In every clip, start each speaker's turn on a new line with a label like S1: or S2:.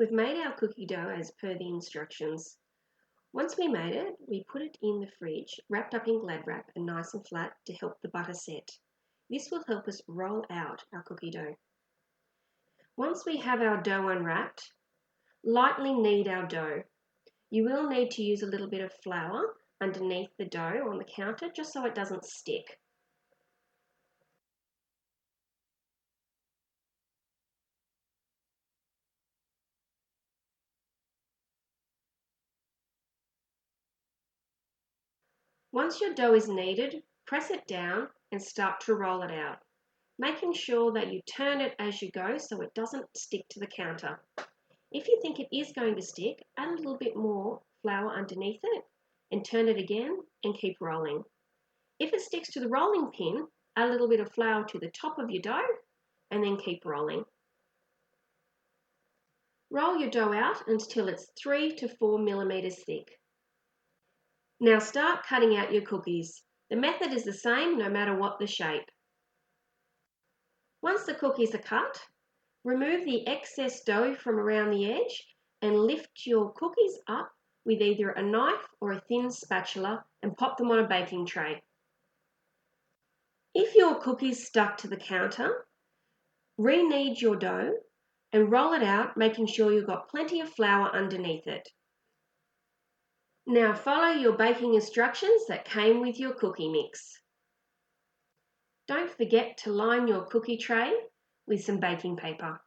S1: We've made our cookie dough as per the instructions. Once we made it, we put it in the fridge, wrapped up in Glad wrap and nice and flat to help the butter set. This will help us roll out our cookie dough. Once we have our dough unwrapped, lightly knead our dough. You will need to use a little bit of flour underneath the dough on the counter just so it doesn't stick. Once your dough is kneaded, press it down and start to roll it out, making sure that you turn it as you go so it doesn't stick to the counter. If you think it is going to stick, add a little bit more flour underneath it and turn it again and keep rolling. If it sticks to the rolling pin, add a little bit of flour to the top of your dough and then keep rolling. Roll your dough out until it's 3 to 4 millimeters thick. Now start cutting out your cookies. The method is the same no matter what the shape. Once the cookies are cut, remove the excess dough from around the edge and lift your cookies up with either a knife or a thin spatula and pop them on a baking tray. If your cookies stuck to the counter, re-knead your dough and roll it out, making sure you've got plenty of flour underneath it. Now follow your baking instructions that came with your cookie mix. Don't forget to line your cookie tray with some baking paper.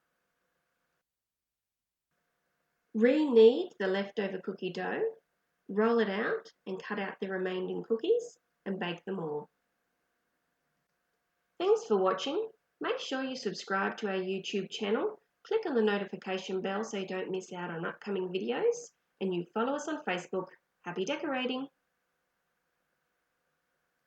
S1: Re-knead the leftover cookie dough, roll it out and cut out the remaining cookies and bake them all. Thanks for watching. Make sure you subscribe to our YouTube channel, click on the notification bell so you don't miss out on upcoming videos, and you follow us on Facebook. Happy decorating!